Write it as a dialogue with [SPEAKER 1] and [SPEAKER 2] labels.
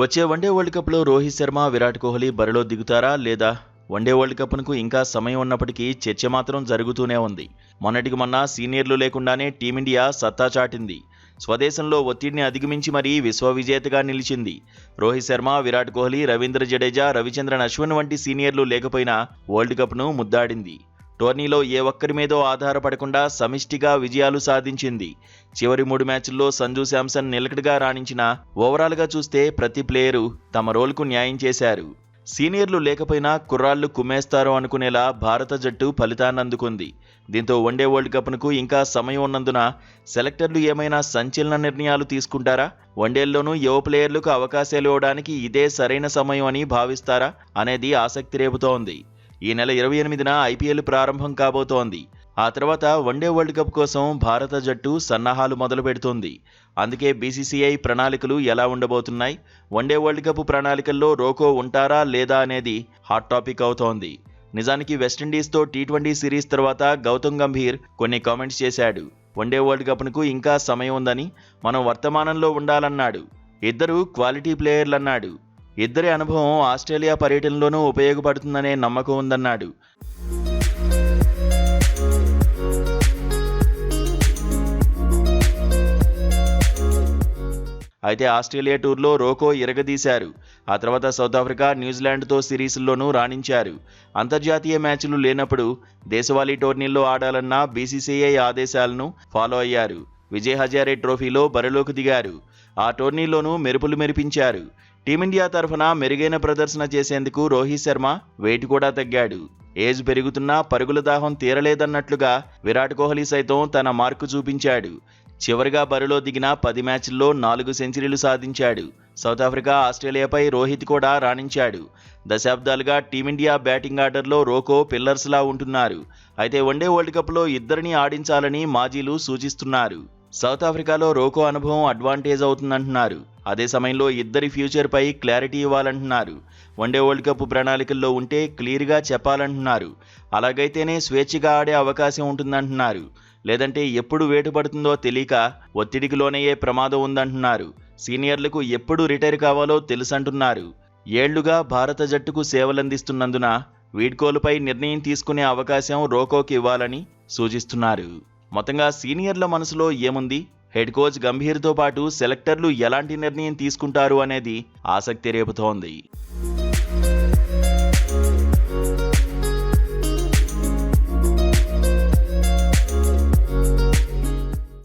[SPEAKER 1] వచ్చే one day world కప్లో రోహిత్ శర్మ, విరాట్ కోహ్లీ బరిలో దిగుతారా లేదా? వన్డే వరల్డ్ కప్కు ఇంకా సమయం ఉన్నప్పటికీ చర్చ మాత్రం జరుగుతూనే ఉంది. మొన్నటికి మొన్న సీనియర్లు లేకుండానే టీమిండియా సత్తా చాటింది. స్వదేశంలో ఒత్తిడిని అధిగమించి మరీ విశ్వవిజేతగా నిలిచింది. రోహిత్ శర్మ, విరాట్ కోహ్లీ, రవీంద్ర జడేజా, రవిచంద్రన్ అశ్విన్ వంటి సీనియర్లు లేకపోయినా వరల్డ్ కప్ను ముద్దాడింది. టోర్నీలో ఏ ఒక్కరి మీదో ఆధారపడకుండా సమిష్టిగా విజయాలు సాధించింది. చివరి 3 మ్యాచ్ల్లో సంజు శాంసన్ నిలకడగా రాణించినా ఓవరాల్గా చూస్తే ప్రతి ప్లేయరు తమ రోల్కు న్యాయం చేశారు. సీనియర్లు లేకపోయినా కుర్రాళ్లు కుమ్మేస్తారు అనుకునేలా భారత జట్టు ఫలితాన్నందుకుంది. దీంతో వన్డే వరల్డ్ కప్కు ఇంకా సమయం ఉన్నందున సెలెక్టర్లు ఏమైనా సంచలన నిర్ణయాలు తీసుకుంటారా? వన్డేల్లోనూ యువ ప్లేయర్లకు అవకాశాలు ఇవ్వడానికి ఇదే సరైన సమయం అని భావిస్తారా అనేది ఆసక్తి రేపుతోంది. ఈ నెల 28న ఐపీఎల్ ప్రారంభం కాబోతోంది. ఆ తర్వాత వన్డే వరల్డ్ కప్ కోసం భారత జట్టు సన్నాహాలు మొదలు పెడుతోంది. అందుకే బీసీసీఐ ప్రణాళికలు ఎలా ఉండబోతున్నాయి? వన్డే వరల్డ్ కప్ ప్రణాళికల్లో రోకో ఉంటారా లేదా అనేది హాట్ టాపిక్ అవుతోంది. నిజానికి వెస్టిండీస్తో టీ20 సిరీస్ తర్వాత గౌతమ్ గంభీర్ కొన్ని కామెంట్స్ చేశాడు. వన్డే వరల్డ్ కప్కు ఇంకా సమయం ఉందని, మనం వర్తమానంలో ఉండాలన్నాడు. ఇద్దరు క్వాలిటీ ప్లేయర్లన్నాడు. ఇద్దరి అనుభవం ఆస్ట్రేలియా పర్యటనలోనూ ఉపయోగపడుతుందనే నమ్మకం ఉందన్నాడు. అయితే ఆస్ట్రేలియా టూర్లో రోకో ఇరగదీశారు. ఆ తర్వాత సౌత్ ఆఫ్రికా, న్యూజిలాండ్తో సిరీస్ల్లోనూ రాణించారు. అంతర్జాతీయ మ్యాచ్లు లేనప్పుడు దేశవాళీ టోర్నీల్లో ఆడాలన్న బీసీసీఐ ఆదేశాలను ఫాలో అయ్యారు. విజయ్ హజారే ట్రోఫీలో బరిలోకి దిగారు. ఆ టోర్నీలోనూ మెరుపులు మెరిపించారు. టీమిండియా తరఫున మెరుగైన ప్రదర్శన చేసేందుకు రోహిత్ శర్మ వెయిట్ కూడా తగ్గాడు. ఏజ్ పెరుగుతున్నా పరుగుల దాహం తీరలేదన్నట్లుగా విరాట్ కోహ్లీ సైతం తన మార్కు చూపించాడు. చివరిగా బరిలో దిగిన 10 మ్యాచ్ల్లో 4 సెంచరీలు సాధించాడు. సౌత్ ఆఫ్రికా, ఆస్ట్రేలియాపై రోహిత్ కూడా రాణించాడు. దశాబ్దాలుగా టీమిండియా బ్యాటింగ్ ఆర్డర్లో రోకో పిల్లర్స్లా ఉంటున్నారు. అయితే వన్డే వరల్డ్ కప్లో ఇద్దరిని ఆడించాలని మాజీలు సూచిస్తున్నారు. సౌత్ ఆఫ్రికాలో రోకో అనుభవం అడ్వాంటేజ్ అవుతుందంటున్నారు. అదే సమయంలో ఇద్దరి ఫ్యూచర్పై క్లారిటీ ఇవ్వాలంటున్నారు. వన్డే వరల్డ్ కప్ ప్రణాళికల్లో ఉంటే క్లియర్గా చెప్పాలంటున్నారు. అలాగైతేనే స్వేచ్ఛగా ఆడే అవకాశం ఉంటుందంటున్నారు. లేదంటే ఎప్పుడు వేటు పడుతుందో తెలియక ఒత్తిడికి లోనయ్యే ప్రమాదం ఉందంటున్నారు. సీనియర్లకు ఎప్పుడు రిటైర్ కావాలో తెలుసంటున్నారు. ఏళ్లుగా భారత జట్టుకు సేవలందిస్తున్నందున వీడ్కోలుపై నిర్ణయం తీసుకునే అవకాశం రోకోకి ఇవ్వాలని సూచిస్తున్నారు. మొత్తంగా సీనియర్ల మనసులో ఏముంది? హెడ్ కోచ్ గంభీర్తో పాటు సెలెక్టర్లు ఎలాంటి నిర్ణయం తీసుకుంటారు అనేది ఆసక్తి రేపుతోంది.